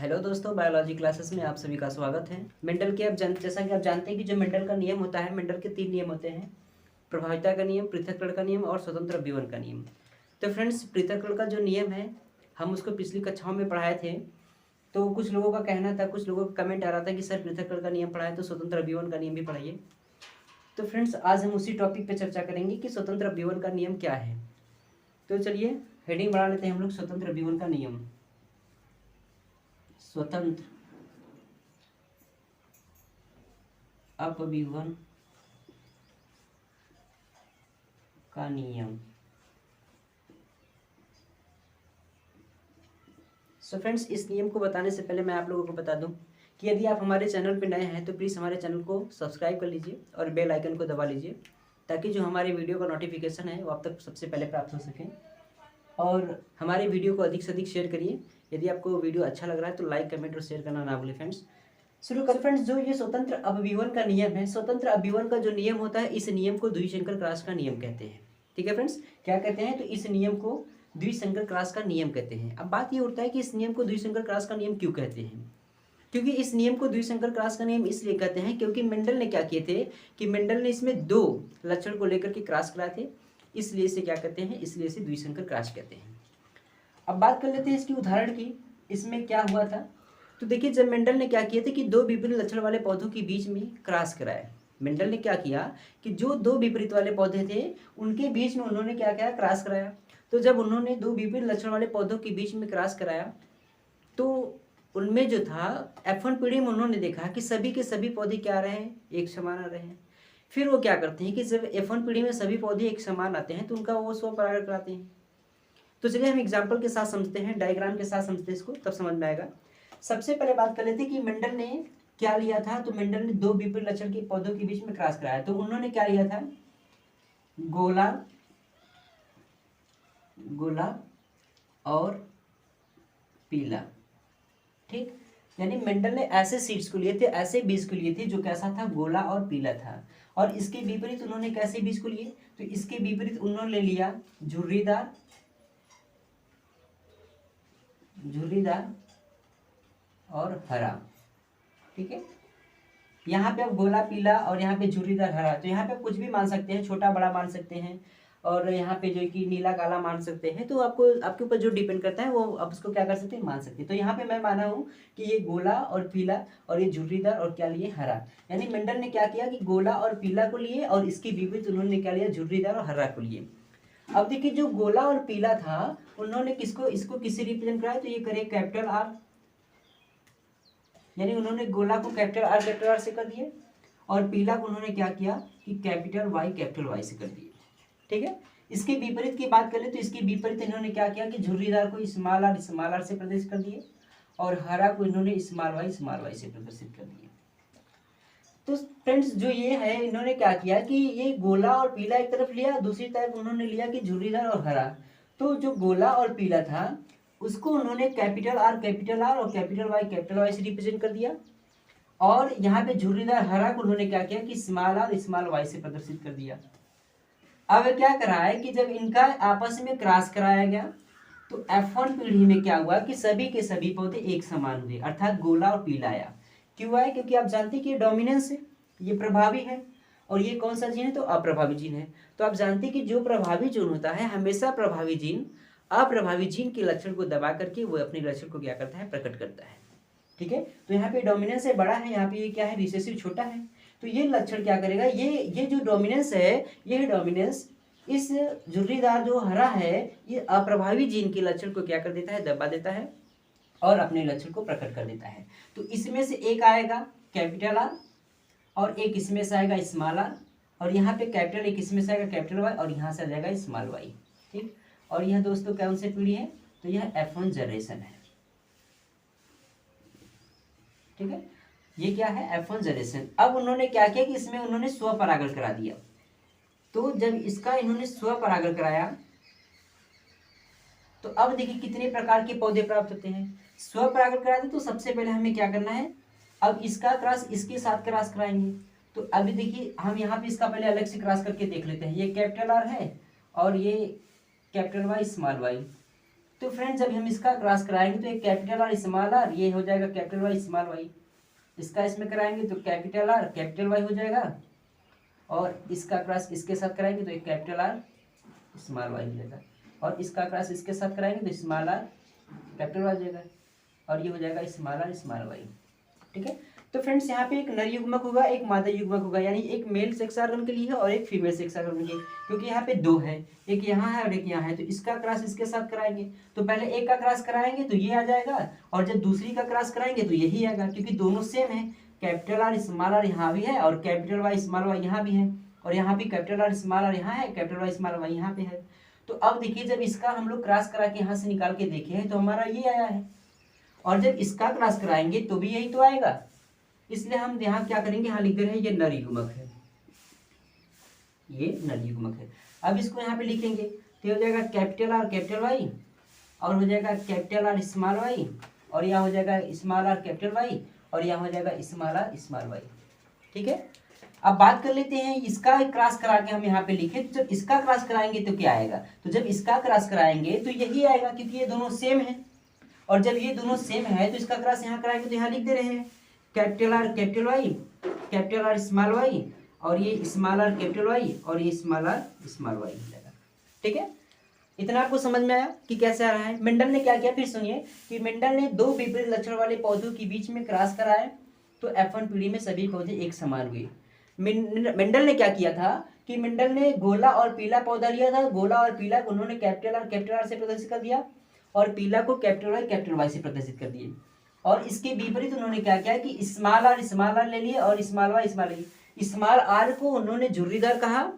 Hello दोस्तों, biology classes में आप सभी का स्वागत है। मेंडल के जैसा कि आप जानते हैं कि जो मेंडल का नियम होता है, मेंडल के 3 नियम होते हैं। प्रभाविता का नियम, पृथक्करण का नियम और स्वतंत्र अभिवन का नियम। तो फ्रेंड्स, पृथक्करण का जो नियम है हम उसको पिछली कक्षाओं में पढ़ाए थे। तो कुछ लोगों का कहना था, कुछ लोगों का कमेंट आ रहा था कि सर पृथक्करण का नियम पढ़ाए तो स्वतंत्र अभिवन का नियम भी पढ़ाइए। तो फ्रेंड्स, आज हम उसी टॉपिक पर चर्चा करेंगे कि स्वतंत्र अभिवन का नियम क्या है। तो चलिए हेडिंग बढ़ा लेते हैं हम लोग, स्वतंत्र अभिवन का नियम। स्वतंत्र अपविवन का नियम। सो फ्रेंड्स, इस नियम को बताने से पहले मैं आप लोगों को बता दूं कि यदि आप हमारे चैनल पर नए हैं तो प्लीज़ हमारे चैनल को सब्सक्राइब कर लीजिए और बेल आइकन को दबा लीजिए, ताकि जो हमारे वीडियो का नोटिफिकेशन है वो आप तक सबसे पहले प्राप्त हो सके। और हमारे वीडियो को अधिक से अधिक शेयर करिए। यदि आपको वीडियो अच्छा लग रहा है तो लाइक, कमेंट और शेयर करना ना भूलें फ्रेंड्स। शुरू कर फ्रेंड्स, जो ये स्वतंत्र अपविवन का नियम है, स्वतंत्र अपविवन का जो नियम होता है, इस नियम को द्विसंकर क्रॉस का नियम कहते हैं। ठीक है फ्रेंड्स, क्या कहते हैं? तो इस नियम को द्विसंकर क्रॉस का नियम कहते हैं। अब बात ये उठता है कि इस नियम को द्विसंकर क्रॉस का नियम क्यों कहते हैं? क्योंकि इस नियम को द्विसंकर क्रॉस का नियम इसलिए कहते हैं क्योंकि मेंडल ने क्या किए थे कि मेंडल ने इसमें दो लक्षण को लेकर के क्रॉस कराए थे, इसलिए इसे क्या कहते हैं? इसलिए इसे द्विसंकर क्रॉस कहते हैं। अब बात कर लेते हैं इसकी उदाहरण की। इसमें क्या हुआ था? तो देखिए, जब मेंडल ने क्या किया था कि दो विपरीत लक्षण वाले पौधों के बीच में क्रॉस कराया। मेंडल ने क्या किया कि जो दो विपरीत वाले पौधे थे उनके बीच में उन्होंने क्या किया? क्रॉस कराया। तो जब उन्होंने दो विपरीत लक्षण वाले पौधों के बीच में क्रॉस कराया तो उनमें जो था F1 पीढ़ी में उन्होंने देखा कि सभी के सभी पौधे क्या आ रहे हैं? एक समान आ रहे हैं। फिर वो क्या करते हैं कि जब F1 पीढ़ी में सभी पौधे एक समान आते हैं तो उनका वो स्वपरागण कराते हैं। तो चलिए हम एग्जाम्पल के साथ समझते हैं, डायग्राम के साथ समझते हैं इसको, तब समझ में आएगा। सबसे पहले बात कर लेते हैं कि मेंडल ने क्या लिया था। तो मेंडल ने दो विपरीत लक्षण के पौधों के बीच में क्रॉस कराया। तो उन्होंने क्या लिया था? गोला, गोला और पीला। ठीक, यानी मेंडल ने ऐसे सीड्स को लिए थे, ऐसे बीज को लिए थे जो कैसा था? गोला और पीला था। और इसके विपरीत उन्होंने कैसे बीज को लिए? तो इसके विपरीत उन्होंने लिया झुर्रीदार, झुर्रीदार और हरा। ठीक है, यहाँ पे आप गोला पीला और यहाँ पे झुर्रीदार हरा, तो यहाँ पे आप कुछ भी मान सकते हैं, छोटा बड़ा मान सकते हैं, और यहाँ पे जो कि नीला काला मान सकते हैं। तो आपको आपके ऊपर जो डिपेंड करता है वो आप उसको क्या कर सकते हैं? मान सकते हैं। तो यहाँ पे मैं माना हूँ कि ये गोला और पीला और ये झुर्रीदार और क्या लिए? हरा। यानी मेंडल ने क्या किया कि गोला और पीला को लिए और इसके विपरीत उन्होंने क्या लिया? झुर्रीदार और हरा को लिए। अब देखिए, जो गोला और पीला था उन्होंने किसको, इसको किससे रिप्रेजेंट कराया? तो ये करे कैपिटल आर, यानी उन्होंने गोला को कैपिटल आर से कर दिए और पीला को उन्होंने क्या किया कि कैपिटल वाई से कर दिए। ठीक है, इसके विपरीत की बात करें तो इसके विपरीत इन्होंने क्या किया कि झुर्रीदार को स्मॉल आर से प्रदर्शित कर दिए और हरा को इन्होंने स्मॉल वाई से प्रदर्शित कर दिए। तो फ्रेंड्स, जो ये है इन्होंने क्या किया कि ये गोला और पीला एक तरफ लिया, दूसरी तरफ उन्होंने लिया कि झुर्रीदार और हरा। तो जो गोला और पीला था उसको उन्होंने कैपिटल आर और कैपिटल वाई से रिप्रेजेंट कर दिया, और यहाँ पे झुर्रीदार हरा को उन्होंने क्या किया कि स्मॉल आर स्मॉल वाई से प्रदर्शित कर दिया। अब क्या करा है कि जब इनका आपस में क्रॉस कराया गया तो F1 पीढ़ी में क्या हुआ कि सभी के सभी पौधे एक समान हुए, अर्थात गोला और पीला आया। क्यों आया? क्योंकि आप जानते हैं कि ये डोमिनेंस है, ये प्रभावी है, और ये कौन सा जीन है? तो अप्रभावी जीन है। तो आप जानते हैं कि जो प्रभावी जीन होता है हमेशा प्रभावी जीन अप्रभावी जीन के लक्षण को दबा करके वो अपने लक्षण को क्या करता है? प्रकट करता है। ठीक है, तो यहाँ पे डोमिनेंस है बड़ा है, यहाँ पे ये क्या है? रिसेसिव छोटा है। तो ये लक्षण क्या करेगा? ये जो डोमिनेंस है, ये डोमिनेंस इस झुर्रीदार जो हरा है ये अप्रभावी जीन के लक्षण को क्या कर देता है? दबा देता है और अपने लक्षण को प्रकट कर देता है। तो इसमें से एक आएगा कैपिटल आर और एक इसमें से आएगा स्मॉल आर, और यहाँ पे कैपिटल एक इसमें से आएगा कैपिटल वाई और यहाँ से आ जाएगा स्मॉल वाई। ठीक, और यह दोस्तों कौन सी पीढ़ी है? तो यह F1 जनरेशन है। ठीक है, ये क्या है? F1 generation. अब उन्होंने क्या किया कि इसमें उन्होंने स्वपरागण करा दिया। तो जब इसका इन्होंने स्वपरागण कराया तो अब देखिए कितने प्रकार के पौधे प्राप्त होते हैं। स्वपरागण कराते तो सबसे पहले हमें क्या करना है? अब इसका क्रॉस इसके साथ क्रॉस कराएंगे। तो अभी देखिए हम यहाँ पे इसका पहले अलग से क्रॉस करके देख लेते हैं। ये कैपिटल आर है और ये कैपिटल वाई स्मॉल वाई। तो फ्रेंड जब हम इसका क्रॉस कराएंगे तो एक कैपिटल आर स्मॉल आर, ये हो जाएगा कैपिटल वाई स्मॉल वाई। इसका इसमें कराएंगे तो कैपिटल आर कैपिटल वाई हो जाएगा, और इसका क्रॉस इसके साथ कराएंगे तो एक कैपिटल आर स्मॉल वाई हो जाएगा, और इसका क्रॉस इसके साथ कराएंगे तो स्मॉल आर कैपिटल वाई हो जाएगा, और ये हो जाएगा स्मॉल आर स्मॉल वाई। ठीक है, तो फ्रेंड्स यहाँ पे एक नर युग्मक होगा, एक मादा युग्मक होगा, यानी एक मेल सेक्स ऑर्गन के लिए है और एक फीमेल सेक्स ऑर्गन के लिए, क्योंकि यहाँ पे दो है, एक यहाँ है और एक यहाँ है, तो इसका क्रॉस इसके साथ कराएंगे तो पहले एक का क्रॉस कराएंगे तो ये आ जाएगा, और जब दूसरी का क्रॉस कराएंगे तो यही आएगा, क्योंकि दोनों सेम है। कैपिटल आर स्मॉल आर यहाँ भी है और कैपिटल वाई स्मॉल वाई यहाँ भी है, और यहाँ भी कैपिटल आर स्मॉल आर यहाँ है, कैपिटल वाई स्मॉल वाई यहाँ पे है। तो अब देखिए जब इसका हम लोग क्रॉस करा के यहाँ से निकाल के देखे हैं तो हमारा ये आया है, और जब इसका क्रॉस कराएंगे तो भी यही तो आएगा, इसलिए हम यहाँ क्या करेंगे, यहाँ लिख दे रहे हैं ये नर युग्मक है, ये नर युग्मक है। अब इसको यहाँ पे लिखेंगे तो ये हो जाएगा कैपिटल आर कैपिटल वाई, और हो जाएगा कैपिटल आर स्मॉल वाई, और यहाँ हो जाएगा स्मॉल आर कैपिटल वाई, और यहाँ हो जाएगा स्मॉल आर स्मॉल वाई। ठीक है, अब बात कर लेते हैं इसका क्रॉस करा के हम यहाँ पे लिखे, तो जब इसका क्रॉस कराएंगे तो क्या आएगा, तो जब इसका क्रॉस कराएंगे तो यही आएगा, क्योंकि ये दोनों सेम है, और जब ये दोनों सेम है तो इसका क्रॉस यहाँ कराएंगे तो यहाँ लिख दे रहे हैं capital R capital Y, capital R small Y, और ये स्मॉल आर कैपिटल वाई, और ये स्मॉल आर स्मॉल वाई हो जाएगा। ठीक है, इतना आपको समझ में आया कि कैसे आ रहा है। मेंडल ने क्या किया, फिर सुनिए कि मेंडल ने दो विपरीत लक्षण वाले पौधों के बीच में क्रॉस कराया तो F1 पीढ़ी में सभी पौधे एक समान हुए। मेंडल ने क्या किया था कि मेंडल ने गोला और पीला पौधा लिया था, गोला और पीला को उन्होंने कैपिटल आर से प्रदर्शित कर दिया, और पीला को कैपिटल वाई से प्रदर्शित कर दिए, और इसके विपरीत उन्होंने क्या किया कि स्मॉल आर ले लिए, और स्मॉल वाई स्मॉल आर को उन्होंने झुर्रीदार कहा,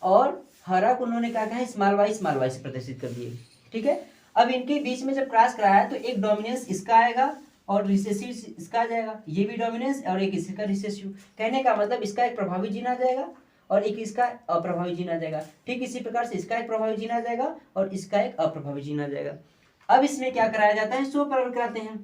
और हरा को उन्होंने क्या कहा स्मॉल वाई से प्रदर्शित कर दिए। ठीक है, अब इनके बीच में जब क्रॉस कराया तो एक डोमिनेंस इसका आएगा और रिसेसिव इसका आ जाएगा, ये भी डोमिनेंस और एक इसका रिसेसिव। कहने का मतलब इसका एक प्रभावी जीन आ जाएगा और एक इसका अप्रभावी जीन आ जाएगा। ठीक इसी प्रकार से इसका एक प्रभावी जीन आ जाएगा और इसका एक अप्रभावी जीन आ जाएगा। अब इसमें क्या कराया जाता है, स्वपरागण कराते हैं।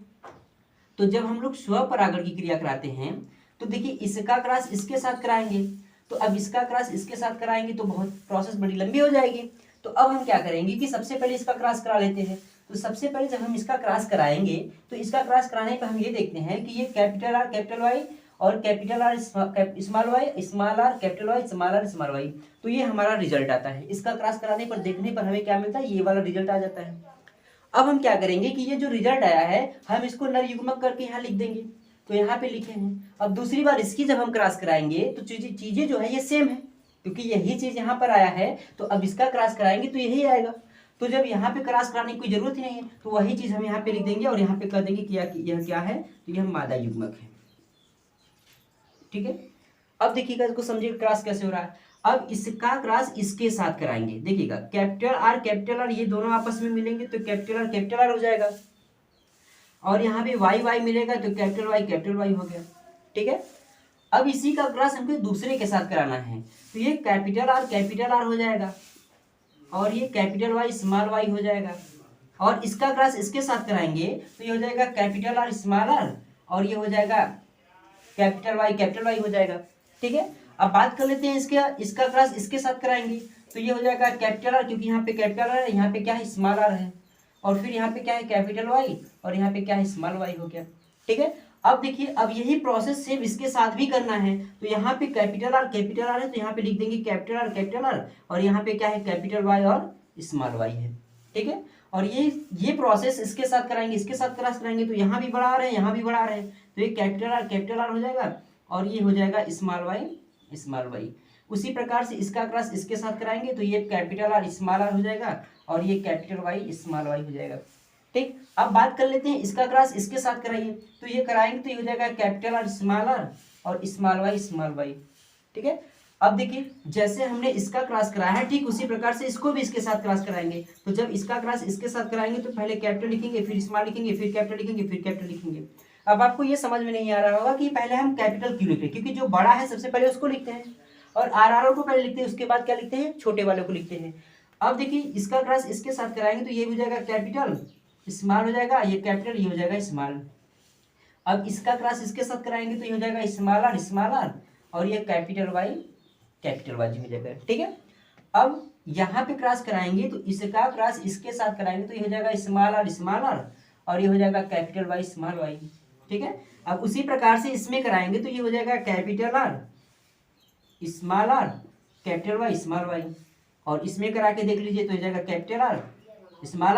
तो जब हम लोग स्वपरागण की क्रिया कराते हैं तो देखिए इसका क्रॉस इसके साथ कराएंगे, तो अब इसका क्रॉस इसके साथ कराएंगे तो बहुत प्रोसेस बड़ी लंबी हो जाएगी। तो अब हम क्या करेंगे कि सबसे पहले इसका क्रॉस करा लेते हैं। तो सबसे पहले जब हम इसका क्रॉस कराएंगे तो इसका क्रॉस कराने पर हम ये देखते हैं कि ये कैपिटल आर कैपिटल वाई और capital R small Y small R capital Y small R small Y, तो ये हमारा रिजल्ट आता है। इसका क्रॉस कराने पर देखने पर हमें क्या मिलता है, ये वाला रिजल्ट आ जाता है। अब हम क्या करेंगे कि ये जो रिजल्ट आया है हम इसको नर युग्मक करके यहाँ लिख देंगे, तो यहाँ पे लिखे हैं। अब दूसरी बार इसकी जब हम क्रॉस कराएंगे तो चीजें जो है ये सेम है, क्योंकि यही चीज यहाँ पर आया है, तो अब इसका क्रॉस कराएंगे तो यही आएगा। तो जब यहाँ पे क्रॉस कराने की कोई जरूरत ही नहीं है, तो वही चीज हम यहाँ पे लिख देंगे और यहाँ पे कर देंगे कि यह क्या है, तो यह मादा युग्मक है। ठीक है, अब देखिएगा इसको समझिए क्रॉस कैसे हो रहा है। अब इसका क्रॉस इसके साथ कराएंगे, देखिएगा कैपिटल आर ये दोनों आपस में मिलेंगे तो कैपिटल आर हो जाएगा, और यहाँ पे वाई मिलेगा तो कैपिटल वाई हो गया। ठीक है, अब इसी का क्रॉस हमको दूसरे के साथ कराना है, तो ये कैपिटल आर हो जाएगा और ये कैपिटल वाई स्मॉल वाई हो जाएगा, और इसका क्रॉस इसके साथ कराएंगे तो ये हो जाएगा कैपिटल आर स्मॉल आर और ये हो जाएगा कैपिटल वाई हो जाएगा। ठीक है, अब बात कर लेते हैं इसका क्रॉस इसके साथ कराएंगे तो ये हो जाएगा कैपिटल आर, क्योंकि यहाँ पे कैपिटल आर है, यहाँ पे क्या है स्मॉल आर है, और फिर यहाँ पे क्या है कैपिटल वाई और यहाँ पे क्या है स्मॉल वाई हो गया। ठीक है, अब देखिए अब यही प्रोसेस सेम इसके साथ भी करना है, तो यहाँ पे कैपिटल आर है तो यहाँ पे लिख देंगे कैपिटल आर और यहाँ पे क्या है कैपिटल वाई और स्मॉल वाई है। ठीक है, और ये प्रोसेस इसके साथ कराएंगे, इसके साथ क्रॉस कराएंगे तो यहाँ भी बड़ा आर है, यहाँ भी बड़ा आर है, तो ये कैपिटल आर हो जाएगा और ये हो जाएगा स्मॉल वाई। उसी प्रकार से इसका क्रॉस इसके साथ कराएंगे तो ये कैपिटल आर स्मॉल आर हो जाएगा और ये कैपिटल वाई स्मॉल वाई हो जाएगा। ठीक, अब बात कर लेते हैं इसका क्रॉस इसके साथ कराइए, तो ये कराएंगे तो ये हो जाएगा कैपिटल आर और स्मॉल वाई। ठीक है, अब देखिए जैसे हमने इसका क्रॉस कराया है ठीक उसी प्रकार से इसको भी इसके साथ क्रॉस कराएंगे। तो जब इसका क्रॉस इसके साथ कराएंगे तो पहले कैपिटल लिखेंगे, फिर स्मॉल लिखेंगे, फिर कैपिटल लिखेंगे, फिर कैपिटल लिखेंगे। अब आपको ये समझ में नहीं आ रहा होगा कि पहले हम कैपिटल क्यों लिखते हैं, क्योंकि जो बड़ा है सबसे पहले उसको लिखते हैं और आर को पहले लिखते हैं, उसके बाद क्या लिखते हैं, छोटे वाले को लिखते हैं। अब देखिए इसका क्रॉस इसके साथ कराएंगे तो ये हो जाएगा कैपिटल स्मॉल हो जाएगा, ये कैपिटल ये हो जाएगा स्मॉल। अब इसका क्रॉस इसके साथ कराएंगे तो ये हो जाएगा स्मॉल आर और ये कैपिटल वाई हो जाएगा। ठीक है, अब यहाँ पे क्रॉस कराएंगे तो इसका क्रॉस इसके साथ कराएंगे तो ये हो जाएगा स्मॉल आर और ये हो जाएगा कैपिटल वाई स्मॉल वाई। ठीक है, अब उसी प्रकार से इसमें कराएंगे तो ये हो जाएगा capital R small R capital Y small Y, और इसमें करा के देख लीजिए तो हो जाएगा capital R small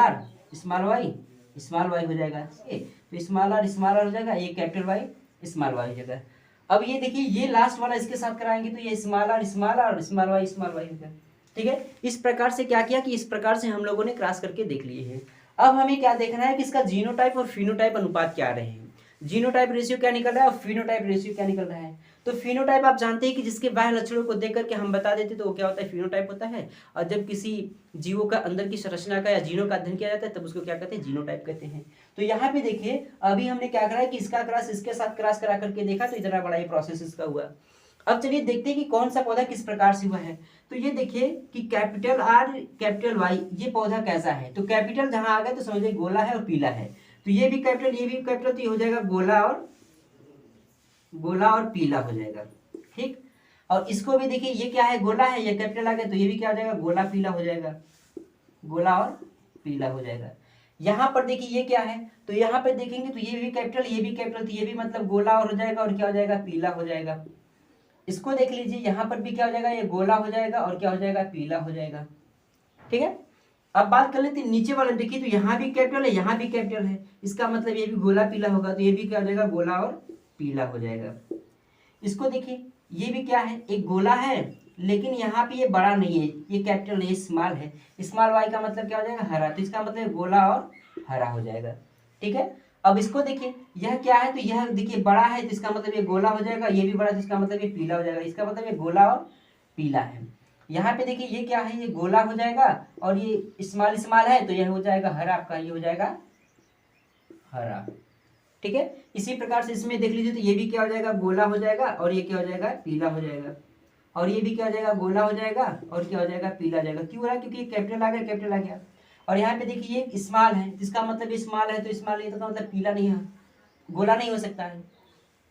Y small Y हो जाएगा। तो स्मॉल आर हो जाएगा, ये कैपिटल वाई स्मॉल वाई हो जाएगा। अब ये देखिए ये लास्ट वाला इसके साथ कराएंगे तो ये स्मॉल आर स्मॉल वाई हो जाएगा। ठीक है, इस प्रकार से क्या किया कि इस प्रकार से हम लोगों ने क्रॉस करके देख लिए हैं। अब हमें क्या देखना है कि इसका जीनोटाइप और फिनोटाइप अनुपात क्या रहे हैं। जीनोटाइप रेशियो क्या निकल रहा है और फिनोटाइप रेशियो क्या निकल रहा है। तो फिनोटाइप आप जानते हैं कि जिसके बाह्य लक्षणों को देख करके हम बता देते तो वो क्या होता है, फिनोटाइप होता है। और जब किसी जीवों का अंदर की संरचना का या जीनों का अध्ययन किया जाता है तब उसको क्या कहते हैं, जीनोटाइप कहते हैं। तो यहाँ पे देखिए अभी हमने क्या करा है कि इसका क्रॉस इसके साथ क्रॉस करा करके देखा तो इतना बड़ा ये प्रोसेस इसका हुआ। अब चलिए देखते हैं कि कौन सा पौधा किस प्रकार से हुआ है। तो ये देखिए कि कैपिटल आर कैपिटल वाई ये पौधा कैसा है। तो कैपिटल जहां आ गया तो समझिए गोला है और पीला है, तो ये भी कैपिटल ये भी कैपिटल, तो ये हो जाएगा गोला और पीला हो जाएगा। ठीक, और इसको भी देखिए ये क्या है, गोला है, ये कैपिटल आ गया तो ये भी क्या हो जाएगा, गोला पीला हो जाएगा, गोला और पीला हो जाएगा। यहाँ पर देखिए ये क्या है, तो यहाँ पर देखेंगे तो ये भी कैपिटल ये भी कैपिटल, तो ये भी मतलब गोला और हो जाएगा और क्या हो जाएगा, पीला हो जाएगा। इसको देख लीजिए यहाँ पर भी क्या हो जाएगा, ये गोला हो जाएगा और क्या हो जाएगा, पीला हो जाएगा। ठीक है, अब बात कर लेते हैं नीचे वाले, देखिए तो यहाँ भी कैपिटल है यहाँ भी कैपिटल है, इसका मतलब ये भी गोला पीला होगा, तो ये भी क्या हो जाएगा, गोला और पीला हो जाएगा। इसको देखिए ये भी क्या है, एक गोला है लेकिन यहाँ पे ये बड़ा नहीं है, ये कैपिटल नहीं स्मॉल है, स्मॉल वाई का मतलब क्या हो जाएगा, हरा, तो इसका मतलब गोला और हरा हो जाएगा। ठीक है, अब इसको देखिए यह क्या है, तो यह देखिए बड़ा है तो इसका मतलब ये गोला हो जाएगा, ये भी बड़ा तो इसका मतलब ये पीला हो जाएगा, इसका मतलब ये गोला और पीला है। यहाँ पे देखिए ये क्या है, ये गोला हो जाएगा और ये स्मॉल है तो यह हो जाएगा हरा, आपका ये हो जाएगा हरा। ठीक है, इसी प्रकार से इसमें देख लीजिए तो ये भी क्या हो जाएगा, गोला हो जाएगा और ये क्या हो जाएगा, पीला हो जाएगा, और ये भी क्या हो जाएगा, गोला हो जाएगा और क्या हो जाएगा, पीला हो जाएगा। क्यों हो रहा है, क्योंकि ये कैपिटल आ गया कैपिटल आ गया। और यहाँ पे देखिए ये स्मॉल है, इसका मतलब स्मॉल है तो स्मॉल नहीं तो मतलब पीला नहीं है, गोला नहीं हो सकता है।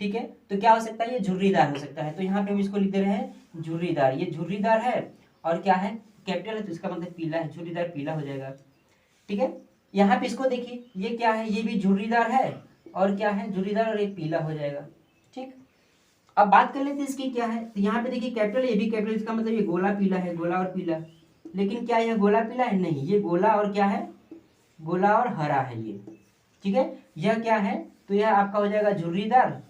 ठीक है, तो क्या हो सकता है, ये झुर्रीदार हो सकता है, तो यहाँ पे हम इसको लिख दे रहे हैं झुर्रीदार, ये झुर्रीदार है और क्या है, कैपिटल है तो इसका मतलब पीला है, झुर्रीदार पीला हो जाएगा। ठीक है, यहाँ पे इसको देखिए ये क्या है, ये भी झुर्रीदार है और क्या है, झुर्रीदार और ये पीला हो जाएगा। ठीक, अब बात कर लेते हैं इसकी क्या है, तो यहाँ पे देखिए कैपिटल ये भी कैपिटल, इसका मतलब ये गोला पीला है, गोला और पीला, लेकिन क्या यह गोला पीला है, नहीं, ये गोला और क्या है, गोला और हरा है ये। ठीक है, यह क्या है, तो यह आपका हो जाएगा झुर्रीदार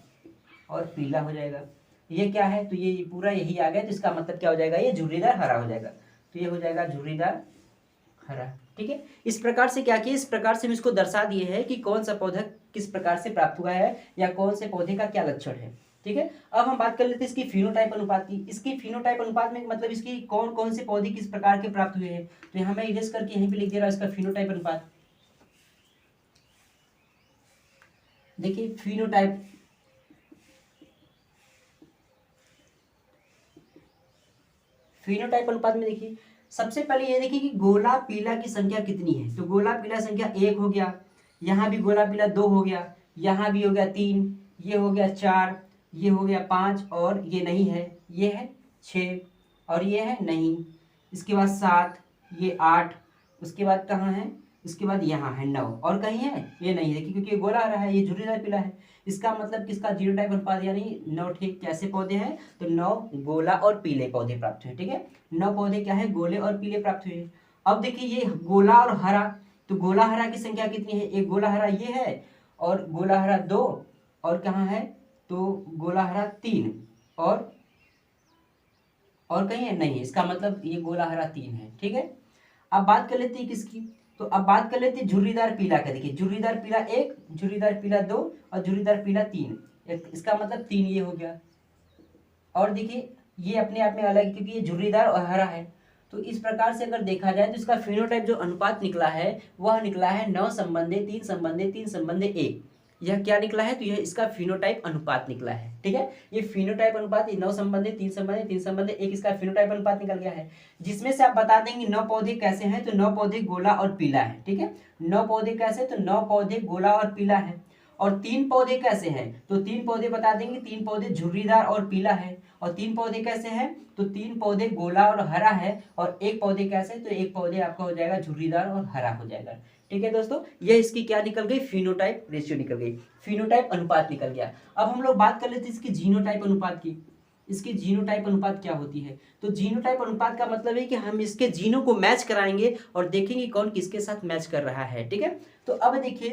और पीला हो जाएगा। ये क्या है, तो ये पूरा यही आ गया, तो इसका मतलब क्या हो जाएगा, ये झुर्रीदार हरा हो जाएगा, तो ये हो जाएगा झुर्रीदार हरा। ठीक है, इस प्रकार से क्या किया, इस प्रकार से हम इसको दर्शा दिए हैं कि कौन सा पौधा किस प्रकार से प्राप्त हुआ है या कौन से पौधे का क्या लक्षण है। ठीक है, अब हम बात कर लेते हैं इसकी फिनोटाइप अनुपात की। इसकी फिनोटाइप अनुपात में मतलब इसकी कौन कौन से पौधे किस प्रकार के प्राप्त हुए हैं, तो यहाँ मैं इरेज करके यहीं पे लिख दे रहा हूँ इसका फिनोटाइप अनुपात। देखिए फिनोटाइप, फिनोटाइप अनुपात में देखिए सबसे पहले ये देखिए कि गोला पीला की संख्या कितनी है, तो गोला पीला संख्या 1 हो गया, यहाँ भी गोला पीला 2 हो गया, यहाँ भी हो गया 3, ये हो गया 4, ये हो गया 5 और ये नहीं है, ये है 6 और ये है नहीं, इसके बाद 7, ये 8, उसके बाद कहाँ है, इसके बाद यहाँ है 9 और कहीं है, ये नहीं है क्योंकि ये गोला रहा है, ये झुर्रीदार पीला है, इसका मतलब किसका, जीनोटाइप अनुपात यानी 9 ठीक कैसे पौधे हैं, तो 9 गोला और पीले पौधे प्राप्त हुए। ठीक है, 9 पौधे क्या है, गोले और पीले प्राप्त हुए। अब देखिए ये गोला और हरा, तो गोला हरा की संख्या कितनी है, एक गोला हरा ये है और गोला हरा 2 और कहाँ है, तो गोला हरा 3 और कहीं है नहीं, इसका मतलब ये गोला हरा 3 है। ठीक है, अब बात कर लेते हैं किसकी, तो अब बात कर लेते हैं झुर्रीदार पीला का। देखिए झुर्रीदार पीला 1, झुर्रीदार पीला 2 और झुर्रीदार पीला 3, इसका मतलब 3 ये हो गया। और देखिए ये अपने आप में अलग क्योंकि ये झुर्रीदार और हरा है, तो इस प्रकार से अगर देखा जाए तो इसका फिनोटाइप जो अनुपात निकला है वह निकला है 9 संबंधे 3 संबंधे 3 संबंधे 1। यह क्या निकला है, तो यह इसका फिनोटाइप अनुपात निकला है। ठीक है, ये फिनोटाइप अनुपात 9 संबंधे 3 संबंधे 3 संबंधे 1 इसका फिनोटाइप अनुपात निकल गया है, जिसमें से आप बता देंगे 9 पौधे कैसे हैं, तो 9 पौधे गोला और पीला है। ठीक है, 9 पौधे कैसे, तो 9 पौधे गोला और पीला है। और 3 पौधे कैसे हैं, तो 3 पौधे बता देंगे, 3 पौधे झुर्रीदार और पीला है। और 3 पौधे कैसे हैं, तो 3 पौधे गोला और हरा है, और एक पौधे कैसे, तो एक पौधे आपका हो जाएगा झुर्रीदार और हरा हो जाएगा। ठीक है दोस्तों, ये इसकी क्या निकल गई, फिनोटाइप रेशियो निकल गई, फिनोटाइप अनुपात निकल गया। अब हम लोग बात कर लेते हैं इसकी जीनोटाइप अनुपात की। इसकी जीनोटाइप अनुपात क्या होती है, तो जीनोटाइप अनुपात का मतलब है कि हम इसके जीनों को मैच कराएंगे और देखेंगे कौन किसके साथ मैच कर रहा है। ठीक है, तो अब देखिए